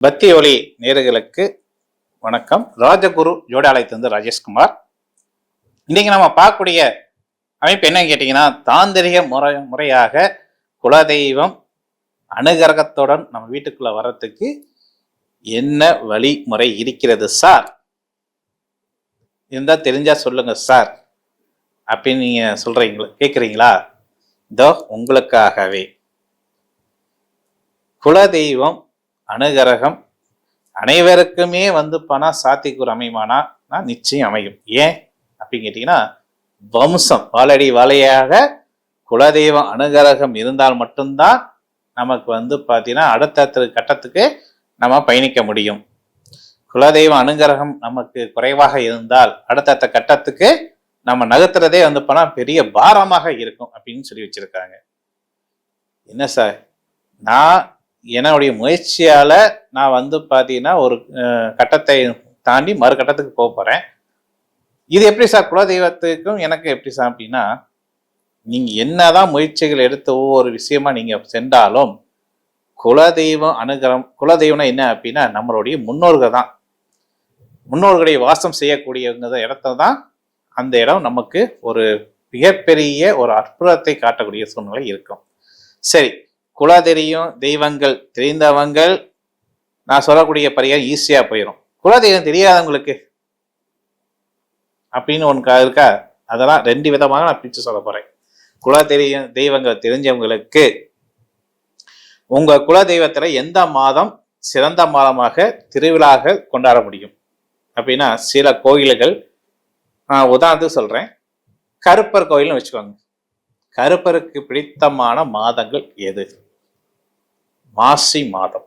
பக்தி ஒளி நேயர்களுக்கு வணக்கம். ராஜகுரு ஜோடாலயத்திலிருந்து ராஜேஷ்குமார். இன்னைக்கு நம்ம பார்க்கக்கூடிய அமைப்பு என்னன்னு கேட்டீங்கன்னா, தாந்திரிக முறையாக குலதெய்வம் அனுகிரகத்துடன் நம்ம வீட்டுக்குள்ள வர்றதுக்கு என்ன வழிமுறை இருக்கிறது சார்? இருந்தா தெரிஞ்சா சொல்லுங்க சார் அப்படின்னு நீங்க சொல்றீங்களா, கேட்குறீங்களா? இதோ உங்களுக்காகவே குலதெய்வம் அனுகிரகம் அனைவருக்குமே சாத்தியக்கூறு அமையுமானா நிச்சயம் அமையும். ஏன் அப்படின்னு கேட்டீங்கன்னா, வம்சம் வாழடி வாழையாக குலதெய்வம் அனுகிரகம் இருந்தால் மட்டும்தான் நமக்கு பார்த்தீங்கன்னா அடுத்த கட்டத்துக்கு நம்ம பயணிக்க முடியும். குலதெய்வ அனுகிரகம் நமக்கு குறைவாக இருந்தால் அடுத்த கட்டத்துக்கு நம்ம நகர்த்துறதே பெரிய பாரமாக இருக்கும் அப்படின்னு சொல்லி வச்சிருக்காங்க. என்ன சார், நான் என்னுடைய முயற்சியால நான் பார்த்தீங்கன்னா ஒரு கட்டத்தை தாண்டி மறு கட்டத்துக்கு போக போறேன். இது எப்படி சார் குலதெய்வத்துக்கும் எனக்கு எப்படி சார் அப்படின்னா, நீங்க என்னதான் முயற்சிகள் எடுத்து ஒவ்வொரு விஷயமா நீங்க சென்றாலும் குலதெய்வம் அனுகிரகம், குலதெய்வம்னா என்ன அப்படின்னா நம்மளுடைய முன்னோர்கள் தான். முன்னோர்களுடைய வாசம் செய்யக்கூடிய இடத்துல தான் அந்த இடம் நமக்கு ஒரு மிகப்பெரிய ஒரு அற்புதத்தை காட்டக்கூடிய சூழ்நிலை இருக்கும். சரி, குலதெய்வம் தெய்வங்கள் தெரிந்தவங்கள் நான் சொல்லக்கூடிய பரிகாரம் ஈஸியா போயிடும். குலதெய்வம் தெரியாதவங்களுக்கு அப்படின்னு ஒன்று இருக்கா, அதெல்லாம் ரெண்டு விதமாக நான் பிரிச்சு சொல்ல போறேன். குலதெய்வம் தெய்வங்கள் தெரிஞ்சவங்களுக்கு உங்க குலதெய்வத்துல எந்த மாதம் சிறந்த மாதமாக திருவிழாக கொண்டாட முடியும் அப்படின்னா, சில கோயில்கள் உதாரணத்துக்கு சொல்றேன், கருப்பர் கோயில்னு வச்சுக்கோங்க. கருப்பருக்கு பிடித்தமான மாதங்கள் எது? மாசி மாதம்.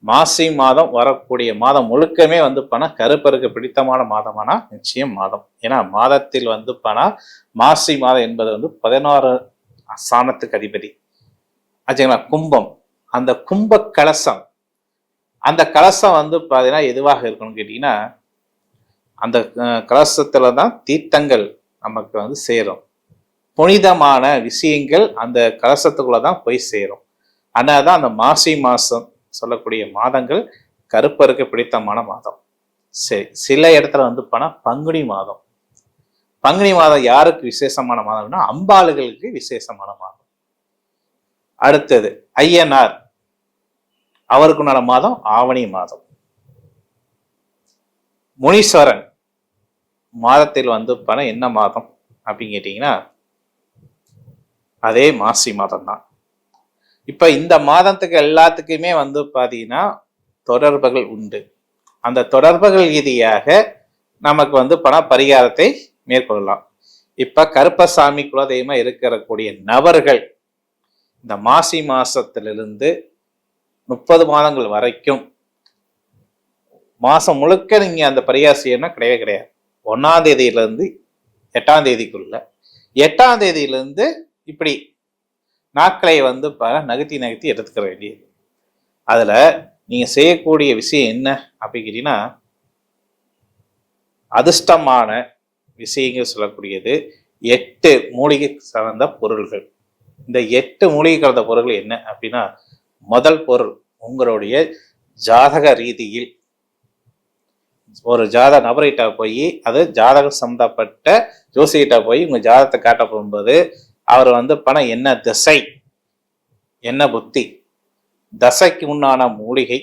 மாசி மாதம் வரக்கூடிய மாதம் முழுக்கமே கருப்பருக்கு பிடித்தமான மாதமானா நிச்சயம் மாதம். ஏன்னா மாதத்தில் மாசி மாதம் என்பது 16 ஸ்தானத்துக்கு அதிபதி ஆச்சுங்களா. கும்பம், அந்த கும்ப கலசம், அந்த கலசம் பார்த்தீங்கன்னா எதுவாக இருக்கணும்னு கேட்டீங்கன்னா, அந்த கலசத்துல தான் தீர்த்தங்கள் நமக்கு சேரும். புனிதமான விஷயங்கள் அந்த கலசத்துக்குள்ளதான் போய் சேரும். அதனால்தான் அந்த மாசி மாசம் சொல்லக்கூடிய மாதங்கள் கருப்பருக்கு பிடித்தமான மாதம். சரி, சில இடத்துல பங்குனி மாதம். பங்குனி மாதம் யாருக்கு விசேஷமான மாதம்னா அம்பாளுகளுக்கு விசேஷமான மாதம். அடுத்தது ஐயனார், அவருக்குண்டான மாதம் ஆவணி மாதம். முனீஸ்வரன் மாதத்தில் என்ன மாதம் அப்படின்னு கேட்டீங்கன்னா அதே மாசி மாதம் தான். இப்ப இந்த மாதத்துக்கு எல்லாத்துக்குமே பாத்தீங்கன்னா தொடர்புகள் உண்டு. அந்த தொடர்புகள் ரீதியாக நமக்கு பரிகாரத்தை மேற்கொள்ளலாம். இப்ப கருப்பசாமி குலதெய்வமா இருக்கக்கூடிய நபர்கள் இந்த மாசி மாசத்திலிருந்து 30 மாதங்கள் வரைக்கும் மாசம் முழுக்க நீங்க அந்த பரிகாரம் செய்யணும்னா கிடையவே கிடையாது. 1ஆம் தேதியிலிருந்து 8ஆம் தேதிக்குள்ள, 8ஆம் தேதியிலிருந்து இப்படி நாட்களை நகர்த்தி எடுத்துக்கிற வேண்டியது. அதுல நீங்க செய்யக்கூடிய விஷயம் என்ன அப்படின்னு கேட்டீங்கன்னா, அதிர்ஷ்டமான விஷயங்கள் சொல்லக்கூடியது 8 மூலிகை சார்ந்த பொருள்கள். இந்த 8 மூலிகை கலந்த பொருள்கள் என்ன அப்படின்னா, முதல் பொருள் உங்களுடைய ஜாதக ரீதியில் ஒரு ஜாதக நபர்கிட்ட போய், அது ஜாதகம் சம்பந்தப்பட்ட ஜோசிகிட்ட போய் உங்க ஜாதகத்தை காட்ட போகும்போது அவர் என்ன திசை, என்ன புத்தி, தசைக்கு உண்டான மூலிகை,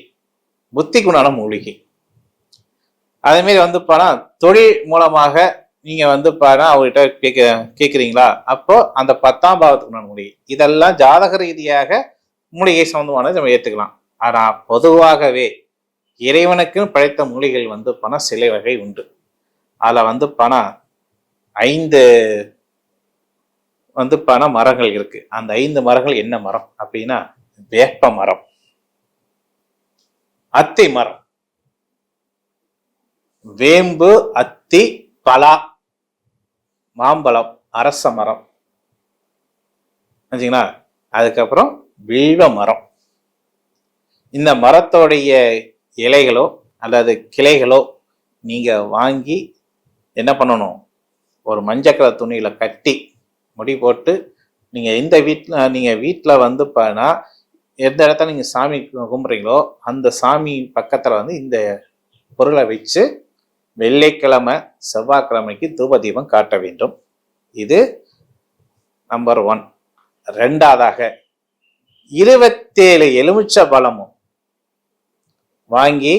புத்திக்கு உண்டான மூலிகை. அதே மாதிரி தொழில் மூலமாக நீங்க அவர்கிட்ட கேட்குறீங்களா, அப்போ அந்த 10ஆம் பாவத்துக்கு உண்டான மூலிகை. இதெல்லாம் ஜாதக ரீதியாக மூலிகை சம்பந்தமானது நம்ம ஏத்துக்கலாம். ஆனா பொதுவாகவே இறைவனுக்குன்னு படைத்த மூலிகைகள் சில வகை உண்டு. அதுல 5 மரங்கள் இருக்கு. அந்த 5 மரங்கள் என்ன மரம் அப்படின்னா, வேப்ப மரம், அத்தி மரம், வேம்பு, அத்தி, பலா, மாம்பழம், அரச மரம், அதுக்கப்புறம் வில்வ மரம். இந்த மரத்தோடைய இலைகளோ அல்லது கிளைகளோ நீங்க வாங்கி என்ன பண்ணணும், ஒரு மஞ்சள் கலர் துணியில கட்டி முடி போட்டு நீங்க இந்த வீட்டுல எந்த இடத்துல நீங்கள் சாமி கும்பிட்றீங்களோ அந்த சாமி பக்கத்தில் வந்து இந்த பொருளை வச்சு வெள்ளிக்கிழமை செவ்வாய்க்கிழமைக்கு தூப தீபம் காட்ட வேண்டும். இது நம்பர் 1. 2ஆவதாக 27 எலுமிச்சை பழமும் வாங்கி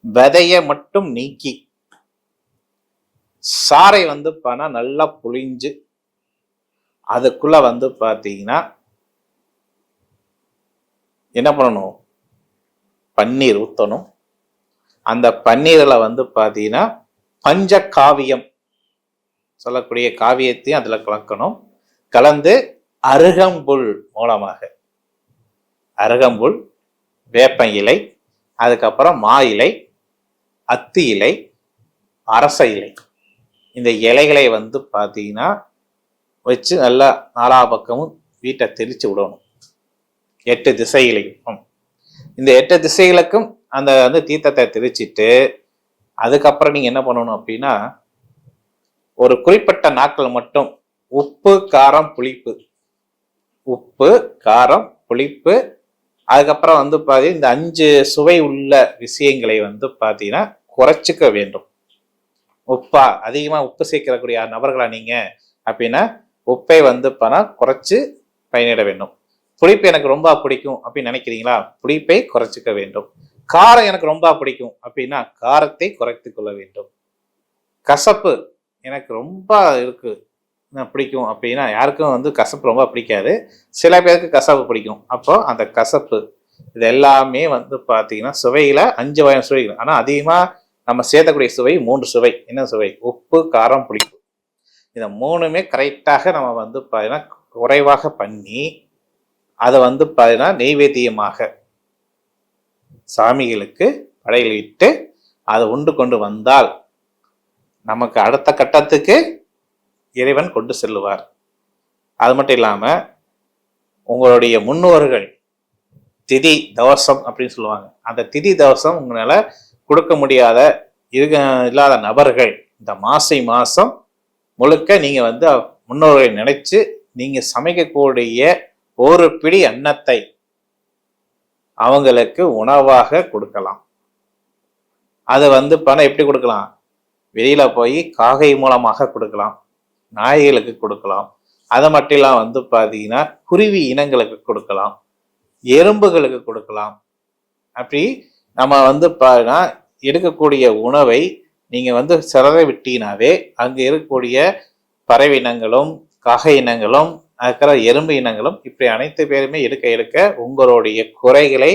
விதையை மட்டும் நீக்கி சாறை வந்து நல்லா புழிஞ்சு அதுக்குள்ள வந்து பார்த்தீங்கன்னா என்ன பண்ணணும், பன்னீர் ஊற்றணும். அந்த பன்னீரில் வந்து பார்த்தீங்கன்னா பஞ்ச காவியம் சொல்லக்கூடிய காவியத்தையும் அதில் கலக்கணும். கலந்து அருகம்புல் மூலமாக அருகம்புல், வேப்ப இலை, அதுக்கப்புறம் மா இலை, அத்தி இலை, அரச இலை, இந்த இலைகளை வந்து பார்த்தீங்கன்னா வச்சு நல்லா 4 பக்கமும் வீட்டை தெளிச்சு விடணும். 8 திசைகளையும். இந்த 8 திசைகளுக்கும் அந்த வந்து தீர்த்தத்தை தெளிச்சிட்டு அதுக்கப்புறம் நீங்க என்ன பண்ணணும் அப்படின்னா ஒரு குறிப்பிட்ட நாட்கள் மட்டும் உப்பு, காரம், புளிப்பு, உப்பு, காரம், புளிப்பு, அதுக்கப்புறம் வந்து பார்த்தீங்கன்னா இந்த 5 சுவை உள்ள விஷயங்களை வந்து பார்த்தீங்கன்னா குறைச்சிக்க வேண்டும். உப்பா அதிகமாக உப்பு சேர்க்கக்கூடிய நபர்களா நீங்க அப்படின்னா உப்பை வந்து குறைச்சு பயனிட வேண்டும். புளிப்பு எனக்கு ரொம்ப பிடிக்கும் அப்படின்னு நினைக்கிறீங்களா, புளிப்பை குறைச்சிக்க வேண்டும். காரம் எனக்கு ரொம்ப பிடிக்கும் அப்படின்னா காரத்தை குறைத்து கொள்ள வேண்டும். கசப்பு எனக்கு ரொம்ப இருக்கு பிடிக்கும் அப்படின்னா, யாருக்கும் வந்து கசப்பு ரொம்ப பிடிக்காது, சில பேருக்கு கசப்பு பிடிக்கும். அப்போ அந்த கசப்பு இது எல்லாமே வந்து பார்த்தீங்கன்னா சுவையில 5 வகையான சுவைகள். ஆனால் அதிகமாக நம்ம சேர்த்தக்கூடிய சுவை 3 சுவை. என்ன சுவை? உப்பு, காரம், புளிப்பு. இதை 3மே கரெக்டாக நம்ம வந்து பார்த்தீங்கன்னா குறைவாக பண்ணி அதை வந்து பார்த்தீங்கன்னா நெய்வேத்தியமாக சாமிகளுக்கு படையலிட்டு அதை உண்டு கொண்டு வந்தால் நமக்கு அடுத்த கட்டத்துக்கு இறைவன் கொண்டு செல்லுவார். அது மட்டும் இல்லாம உங்களுடைய முன்னோர்கள் திதி தவசம் அப்படின்னு சொல்லுவாங்க, அந்த திதி தவசம் உங்களால கொடுக்க முடியாத இல்லாத நபர்கள் இந்த மாசம் முழுக்க நீங்க வந்து முன்னோர்களை நினைச்சு நீங்க சமைக்கக்கூடிய ஒரு பிடி அன்னத்தை அவங்களுக்கு உணவாக கொடுக்கலாம். அது வந்து பணம் எப்படி கொடுக்கலாம்? வெளியில போய் காகை மூலமாக கொடுக்கலாம், நாய்களுக்கு கொடுக்கலாம், அதை மட்டும் இல்லாம வந்து பார்த்தீங்கன்னா குருவி இனங்களுக்கு கொடுக்கலாம், எறும்புகளுக்கு கொடுக்கலாம். அப்படி நம்ம வந்து எடுக்கக்கூடிய உணவை நீங்க வந்து சிறதை விட்டீங்கனாவே அங்கு இருக்கக்கூடிய பறவை இனங்களும் காகை இனங்களும் இருக்கிற எறும்பு இனங்களும் இப்படி அனைத்து பேருமே எடுக்க உங்களுடைய குறைகளை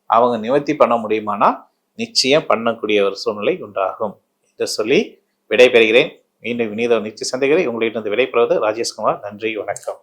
அவங்க நிவர்த்தி பண்ண முடியுமானா நிச்சயம் பண்ணக்கூடிய ஒரு சூழ்நிலை உண்டாகும் என்று சொல்லி விடைபெறுகிறேன். மீண்டும் விநீத நிச்சய சந்தைகளை உங்களிடம் விடைபெறுவது ராஜேஷ்குமார். நன்றி, வணக்கம்.